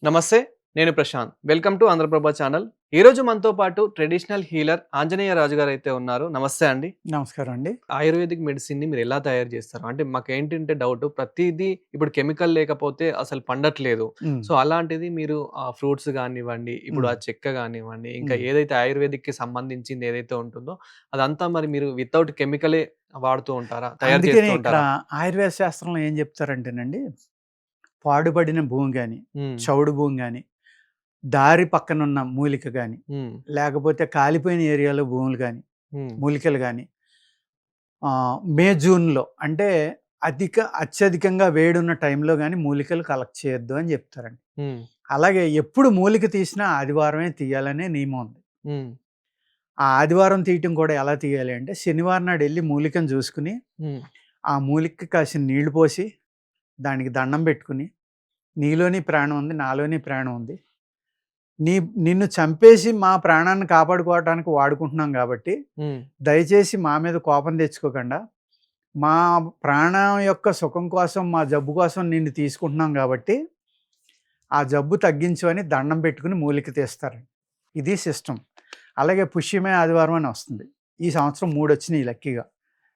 నమస్తే. నేను Prashant. Welcome to Andhraprabha channel. ఈరోజు మనతో పాటు ట్రెడిషనల్ హీలర్ ఆంజనేయ రాజు గారైతే ఉన్నారు. నమస్తే అండి. నమస్కారం అండి. ఆయుర్వేదిక్ మెడిసిన్‌ని మీరెలా తయారు చేస్తారు? అంటే మాకేంటంటే డౌటు ప్రతీదీ ఇప్పుడు కెమికల్ లేకపోతే అసలు పండట్లేదు. హ్మ్. సో, అలాంటిది మీరు ఫ్రూట్స్ గానివ్వండి, ఇప్పుడు హ్మ్. ఆ చెక్క గానివ్వండి, ఇంకా హ్మ్. ఏదైతే ఆయుర్వేదిక్‌కి సంబంధించింది ఏదైతే ఉంటుందో అదంతా మరి మీరు వితౌట్ కెమికలే వాడుతూ ఉంటారా? తయారు అందుకనే చేస్తూ ఇక్కడ ఉంటారా? ఆయుర్వేద శాస్త్రంలో ఏం చెప్తారంటేనండి, పాడుబడిన భూమి గాని, హ్మ్. చౌడు భూమి గాని, దారి పక్కనున్న మూలిక గాని, హ్మ్. లేకపోతే కాలిపోయిన ఏరియాలో భూములు గాని, హ్మ్. మూలికలు గాని మే, జూన్‌లో అంటే అత్యధికంగా వేడున్న టైంలో గాని మూలికలు కలెక్ట్ చేయొద్దు అని చెప్తారండి. హ్మ్. అలాగే ఎప్పుడు మూలిక తీసినా ఆదివారమే తీయాలనే నియమం ఉంది. హ్మ్. ఆ ఆదివారం తీయటం కూడా ఎలా తీయాలి అంటే, శనివారం నాడు ఎళ్లి మూలికను చూసుకొని, హ్మ్. ఆ మూలికకి కాసిన నీళ్లు పోసి, దానికి దండం పెట్టుకొని, నీలోని ప్రాణం ఉంది, నాలోని ప్రాణం ఉంది. నీ నిన్ను చంపేసి మా ప్రాణాన్ని కాపాడుకోవటానికి వాడుకుంటున్నాం కాబట్టి, హ్మ్. దయచేసి మా మీద కోపం తెచ్చుకోకుండా, మా ప్రాణం యొక్క సుఖం కోసం, మా జబ్బు కోసం నిన్ను తీసుకుంటున్నాం కాబట్టి, ఆ జబ్బు తగ్గించు అని దండం పెట్టుకొని మూలిక తీస్తారండి. ఇది సిస్టమ్. అలాగే పుష్యమే ఆదివారం అని వస్తుంది. ఈ సంవత్సరం 3 వచ్చినాయి లక్కీగా.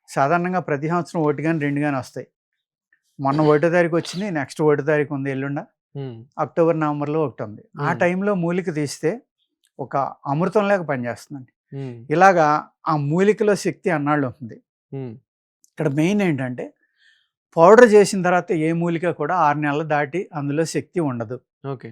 సాధారణంగా ప్రతి సంవత్సరం 1 గాని, 2 గాని వస్తాయి. మొన్న 1 తారీఖు వచ్చింది. నెక్స్ట్ 1 తారీఖు ఉంది ఎల్లుండ. హ్మ్. అక్టోబర్, నవంబర్‌లో ఒకటుంది. ఆ హ్మ్. టైంలో మూలిక తీస్తే ఒక అమృతంలాగా పనిచేస్తుందండి. హ్మ్. ఇలాగా ఆ మూలికలో శక్తి అన్నాళ్ళు ఉంటుంది. హ్మ్. ఇక్కడ మెయిన్ ఏంటంటే పౌడర్ చేసిన తర్వాత ఏ మూలిక కూడా 6 నెలలు దాటి అందులో శక్తి ఉండదు. ఓకే.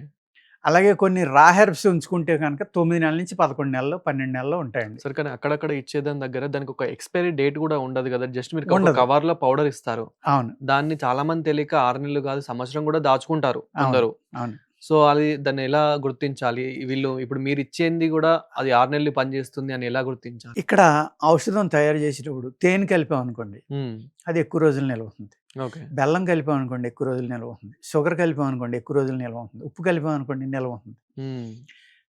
అలాగే కొన్ని రా హెర్బ్స్ ఉంచుకుంటే గనక 9 నెలల నుంచి 11 నెలలు, 12 నెలలు ఉంటాయండి. సరే కానీ అక్కడక్కడ ఇచ్చేదాని దగ్గర దానికొక ఎక్స్‌పైరీ డేట్ గూడా ఉండదు గదా! జస్ట్ మీరు ఒక ఉండదు. కవర్‌లో పౌడర్ ఇస్తారు. అవును. దాన్ని చాలా మంది తెలియక 6 నెలలు గాదు, సంవత్సరం గూడా దాచుకుంటారు అవును. కొందరు. అవును. సో, అది దాన్నెలా గుర్తించాలి? వీళ్ళు ఇప్పుడు మీరిచ్చేంది గూడా అది 6 నెలలు పనిచేస్తుంది అని ఎలా గుర్తించాలి? ఇక్కడ ఔషధం తయారు చేసేటప్పుడు తేనె కలిపామనుకోండి, హ్మ్. అది ఎక్కువ రోజులు నిల్వ ఉంటుంది. ఓకే. బెల్లం కలిపామనుకోండి ఎక్కువ రోజులు నిల్వ ఉంటుంది. షుగర్ కలిపామనుకోండి ఎక్కువ రోజులు నిల్వ ఉంటుంది. ఉప్పు కలిపామనుకోండి నిల్వ ఉంటుంది. హ్మ్.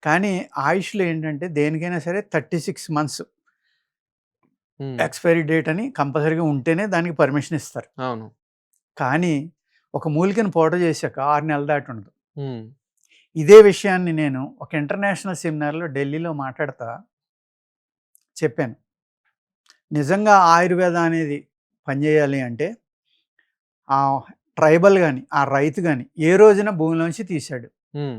కానీ ఆయుష్‌లో ఏంటంటే దేనికైనా సరే 36 మంత్స్ హ్మ్. ఎక్స్‌పైరీ డేట్ అని కంపల్సరీగా ఉంటేనే దానికి పర్మిషన్ ఇస్తారు. అవును. కానీ ఒక మూలికను పౌడర్ చేశాక 6 నెలలు దాటి ఉండదు. హ్మ్. ఇదే విషయాన్ని నేను ఒక ఇంటర్నేషనల్ సెమినార్‌లో ఢిల్లీలో మాట్లాడతా చెప్పాను. నిజంగా ఆయుర్వేదం అనేది పనిచేయాలి అంటే ఆ ట్రైబల్ గాని, ఆ రైతు గాని ఏ రోజున భూమిలోంచి తీశాడు. హ్మ్.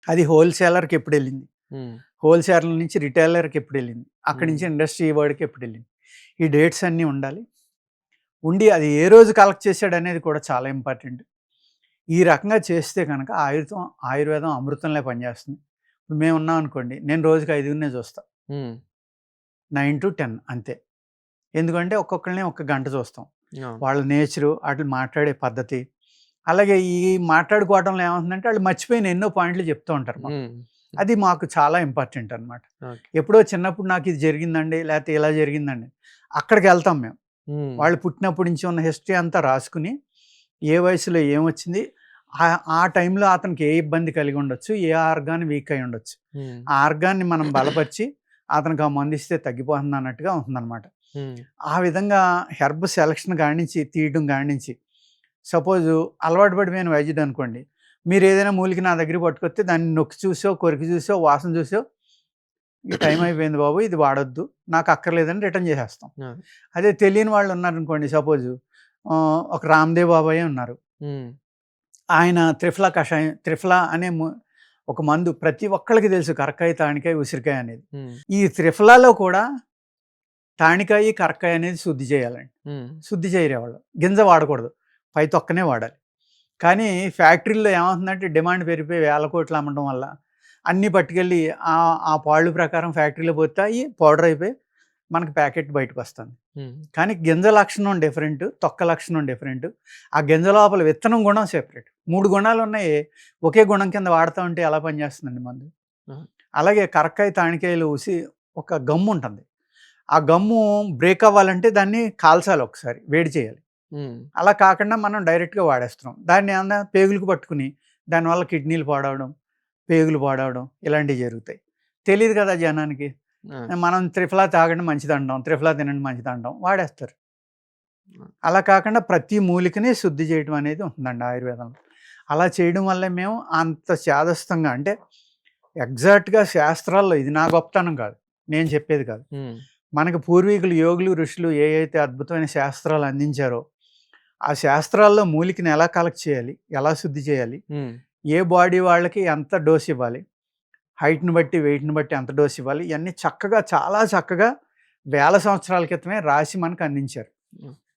అది హోల్‌సేలర్‌కి ఎప్పుడెళ్ళింది. హ్మ్. హోల్‌సేలర్ నుంచి రిటైలర్‌కి ఎప్పుడెళ్ళింది. అక్కడి హ్మ్. నుంచి ఇండస్ట్రీ వాడికి ఎప్పుడెళ్ళింది. ఈ డేట్స్ అన్నీ ఉండాలి. ఉండి అది ఏ రోజు కలెక్ట్ చేశాడనేది కూడా చాలా ఇంపార్టెంట్. ఈ రకంగా చేస్తే గనక ఆయుర్వేదం అమృతంలా పనిచేస్తుంది. ఇప్పుడు మేమున్నాం అనుకోండి, నేను రోజుకి 5గురినే చూస్తా. హ్మ్. 9-10 అంతే. ఎందుకంటే ఒక్కొక్కళ్ళని ఒక గంట చూస్తాం. అవును. వాళ్ళ నేచరు, ఆటిలు మాట్లాడే పద్ధతి, అలాగే ఈ మాట్లాడుకోవడంలో ఏమవుతుందంటే ఆళ్ళు మర్చిపోయిన ఎన్నో పాయింట్లు చెప్తూ ఉంటారు మాకు. హ్మ్. అది మాకు చాలా ఇంపార్టెంట్ అనమాట. ఓకే. ఎప్పుడో చిన్నప్పుడు నాకిది జరిగిందండి, లేతే ఇలా జరిగిందండి. అక్కడికెళ్తాం మేము. హ్మ్. వాళ్ళు పుట్టినప్పటి నుంచి ఉన్న హిస్టరీ అంతా రాసుకుని, ఏ వయసులో ఏమొచ్చింది, ఆ టైంలో అతనికి ఏ ఇబ్బంది కలిగి ఉండొచ్చు, ఏ ఆర్గాన్ వీక్ అయ్యి ఉండొచ్చు. హ్మ్. ఆ ఆర్గాన్‌ని మనం బలపరిచి, అతనికి ఆ మందిస్తే తగ్గిపోతుంది అన్నట్టుగా ఉంటుందనమాట. హ్మ్. ఆ విధంగా హెర్బ్ సెలక్షన్ కాడ్నించి, తీయటం కాడ్నించి, సపోజు అలవాటు పడిపోయిన వైద్యుడనుకోండి, మీరేదైనా మూలిక నా దగ్గరికి పట్టుకొస్తే దాన్ని నొక్కి చూసో, కొరికి చూసో, వాసన చూసో, "ఈ టైం అయిపోయింది బాబు, ఇది వాడొద్దు, నాకు అక్కర్లేదని" రిటర్న్ చేసేస్తాం. ఆ! అదే తెలియని వాళ్ళు ఉన్నారనుకోండి, సపోజు ఒక రామ్‌దేవ్ బాబాయే ఉన్నారు. హ్మ్. ఆయన త్రిఫలా కషాయం, త్రిఫలా అనే ఒక మందు ప్రతి ఒక్కళ్ళకి తెలుసు, కరక్కాయ, తానికాయ, ఉసిరికాయ అనేది. హ్మ్. ఈ త్రిఫలాలో కూడా తానికాయి, కరక్కాయ అనేది శుద్ధి చేయాలండి. హ్మ్. శుద్ధి చేయరేవాళ్ళు. గింజ వాడకూడదు. పై తొక్కనే వాడాలి. కానీ ఫ్యాక్టరీల్లో ఏమవుతుందంటే డిమాండ్ పెరిగిపోయి వేల కోట్లు అమ్మడం వల్ల అన్నీ పట్టుకెళ్ళి ఆ పాళ్ళు ప్రకారం ఫ్యాక్టరీలో పోతే అయి పౌడర్ అయిపోయి మనకి ప్యాకెట్ బయటకొస్తుంది. హ్మ్. కానీ గింజ లక్షణం డిఫరెంటు, తొక్క లక్షణం డిఫరెంటు. ఆ గింజ లోపల విత్తనం గుణం సెపరేట్. 3 గుణాలున్నాయి. ఒకే గుణం కింద వాడతా ఉంటే ఎలా పనిచేస్తుందండి మందు? ఆ! అలాగే కరక్కాయ, తానికాయలు ఒక గమ్ముంటుంది. ఆ గమ్ము బ్రేక్ అవ్వాలంటే దాన్ని కాల్చాలి ఒకసారి. వేడి చేయాలి. హ్మ్. అలా కాకుండా మనం డైరెక్ట్‌గా వాడేస్తున్నాం. దాన్ని ఏమన్నా పేగులకు పట్టుకుని దానివల్ల కిడ్నీలు పాడవడం, పేగులు పాడవడం ఇలాంటివి జరుగుతాయి. తెలీదు కదా జనానికి. ఆ! మనం త్రిఫలా తాగండి మంచిదంటాం. త్రిఫలా తినండి మంచిదంటాం. వాడేస్తారు. అలా కాకుండా ప్రతి మూలికని శుద్ధి చేయడం అనేది ఉంటుందండి ఆయుర్వేదంలో. అలా చేయడం వల్లే మేము అంత చాదస్తంగా అంటే ఎగ్జాక్ట్‌గా శాస్త్రాల్లో ఇది నా గొప్పతనం కాదు. నేను చెప్పేది కాదు. మనకు పూర్వీకులు యోగులు, ఋషులు ఏ అయితే అద్భుతమైన శాస్త్రాలు అందించారో, ఆ శాస్త్రాల్లో మూలికని ఎలా కలెక్ట్ చేయాలి, ఎలా శుద్ధి చేయాలి, ఏ బాడీ వాళ్ళకి ఎంత డోస్ ఇవ్వాలి, హైట్‌ని బట్టి, వెయిట్‌ని బట్టి ఎంత డోస్ ఇవ్వాలి, ఇయన్నీ చక్కగా చాలా చక్కగా వేల సంవత్సరాల క్రితమే రాసి మనకు అందించారు.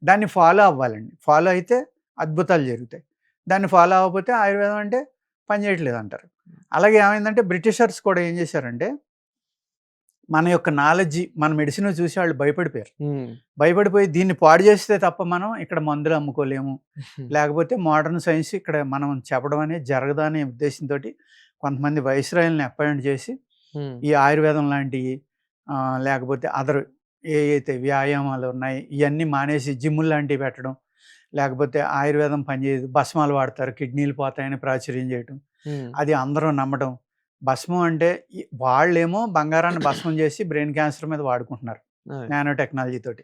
దాన్ని ఫాలో అవ్వాలండి. ఫాలో అయితే అద్భుతాలు జరుగుతాయి. దాన్ని ఫాలో అవ్వకపోతే ఆయుర్వేదం అంటే పని చేయట్లేదు అంటారు. అలాగే ఏమైందంటే బ్రిటిషర్స్ కూడా ఏం చేశారంటే మన యొక్క నాలెడ్జి, మన మెడిసిన్ చూసి వాళ్ళు భయపడిపోయారు. భయపడిపోయి దీన్ని పాడు చేస్తే తప్ప మనం ఇక్కడ మందులు అమ్ముకోలేము, లేకపోతే మోడర్న్ సైన్స్ ఇక్కడ మనం చెప్పడం అనేది జరగదు అనే ఉద్దేశంతో కొంతమంది వైస్రాయల్ని అపాయింట్ చేసి ఈ ఆయుర్వేదం లాంటివి లేకపోతే అదర్ ఏ అయితే వ్యాయామాలు ఉన్నాయి ఇవన్నీ మానేసి జిమ్ములు లాంటివి పెట్టడం, లేకపోతే ఆయుర్వేదం పనిచేయదు, భస్మాలు వాడతారు, కిడ్నీలు పోతాయని ప్రాచుర్యం చేయటం, అది అందరూ నమ్మడం. భస్మం అంటే వాళ్ళేమో బంగారాన్ని భస్మం చేసి బ్రెయిన్ క్యాన్సర్ మీద వాడుకుంటున్నారు నానో టెక్నాలజీ తోటి.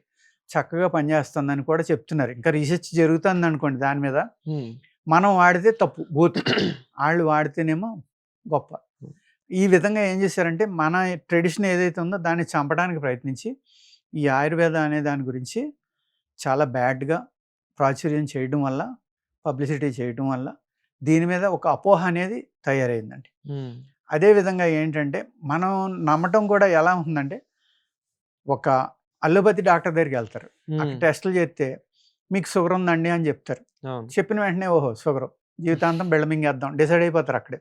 చక్కగా పనిచేస్తుందని కూడా చెప్తున్నారు. ఇంకా రీసెర్చ్ జరుగుతుంది అనుకోండి దాని మీద. మనం వాడితే తప్పు, బూత్. వాళ్ళు వాడితేనేమో గొప్ప. ఈ విధంగా ఏం చేశారంటే మన ట్రెడిషన్ ఏదైతే ఉందో దాన్ని చంపడానికి ప్రయత్నించి ఈ ఆయుర్వేద అనే దాని గురించి చాలా బ్యాడ్గా ప్రాచుర్యం చేయడం వల్ల, పబ్లిసిటీ చేయడం వల్ల దీని మీద ఒక అపోహ అనేది తయారైందండి. అదేవిధంగా ఏంటంటే మనం నమ్మటం కూడా ఎలా ఉంటుందంటే ఒక అల్లోపతి డాక్టర్ దగ్గరికి వెళ్తారు, అక్కడ టెస్టులు చేస్తే మీకు షుగర్ ఉందండి అని చెప్తారు. చెప్పిన వెంటనే ఓహో షుగర్ జీవితాంతం బెళ్ళ మింగేద్దాం డిసైడ్ అయిపోతారు అక్కడే.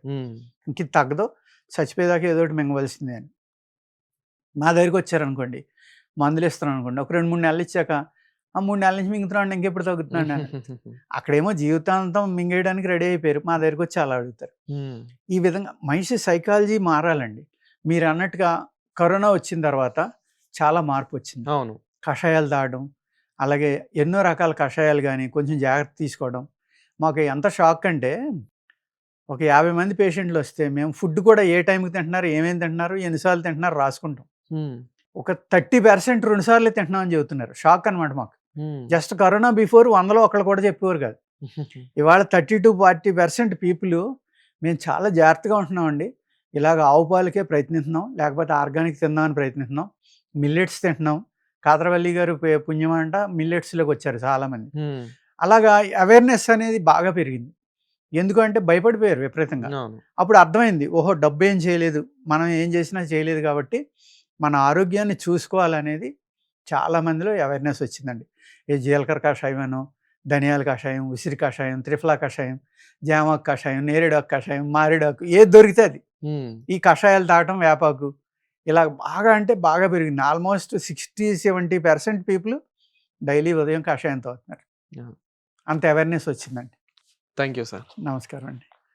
ఇంక ఇది తగ్గదు, చచ్చిపోయేదాకా ఏదో ఒకటి మింగవలసిందే అని. మా దగ్గరికి వచ్చారనుకోండి, మందులు ఇస్తున్నాను అనుకోండి, ఒక 2-3 నెలలు ఇచ్చాక ఆ 3 నెలల నుంచి మింగుతున్నాడు ఇంకెప్పుడు తగ్గుతున్నాడు అని. అక్కడేమో జీవితాంతం మింగేయడానికి రెడీ అయిపోయారు, మా దగ్గరికి వచ్చి అలా అడుగుతారు. ఈ విధంగా మనిషి సైకాలజీ మారాలండి. మీరు అన్నట్టుగా కరోనా వచ్చిన తర్వాత చాలా మార్పు వచ్చింది. అవును, కషాయాలు తాగడం, అలాగే ఎన్నో రకాల కషాయాలు కానీ కొంచెం జాగ్రత్త తీసుకోవడం. మాకు ఎంత షాక్ అంటే ఒక 50 మంది పేషెంట్లు వస్తే మేము ఫుడ్ కూడా ఏ టైంకి తింటున్నారు, ఏమేమి తింటున్నారు, ఎన్నిసార్లు తింటున్నారు రాసుకుంటాం. ఒక 30% 2 సార్లు తింటున్నామని చెబుతున్నారు. షాక్ అనమాట మాకు. జస్ట్ కరోనా బిఫోర్ 100లో ఒకళ్ళు కూడా చెప్పేవారు కాదు. ఇవాళ 30-40% పీపుల్ మేము చాలా జాగ్రత్తగా ఉంటున్నామండి, ఇలాగ ఆవు పాలకే ప్రయత్నిస్తున్నాం, లేకపోతే ఆర్గానిక్ తిందామని ప్రయత్నిస్తున్నాం, మిల్లెట్స్ తింటున్నాం. కాదరవల్లి గారు పుణ్యం అంట మిల్లెట్స్లోకి వచ్చారు చాలామంది. అలాగా అవేర్నెస్ అనేది బాగా పెరిగింది. ఎందుకంటే భయపడిపోయారు విపరీతంగా. అప్పుడు అర్థమైంది, ఓహో డబ్బు ఏం చేయలేదు, మనం ఏం చేసినా చేయలేదు కాబట్టి మన ఆరోగ్యాన్ని చూసుకోవాలనేది చాలామందిలో అవేర్నెస్ వచ్చిందండి. ఈ జీలకర్ర కషాయమనో, ధనియాల కషాయం, ఉసిరి కషాయం, త్రిఫలా కషాయం, జామాకు కషాయం, నేరేడాకు కషాయం, మారేడాకు ఏది దొరికితే అది. ఈ కషాయాలు తాగటం, వేపాకు, ఇలా బాగా అంటే బాగా పెరిగింది. ఆల్మోస్ట్ 60-70% పీపుల్ డైలీ ఉదయం కషాయం తాగుతున్నారు. అంత అవేర్నెస్ వచ్చిందండి. Thank you sir. నమస్కారం అండి.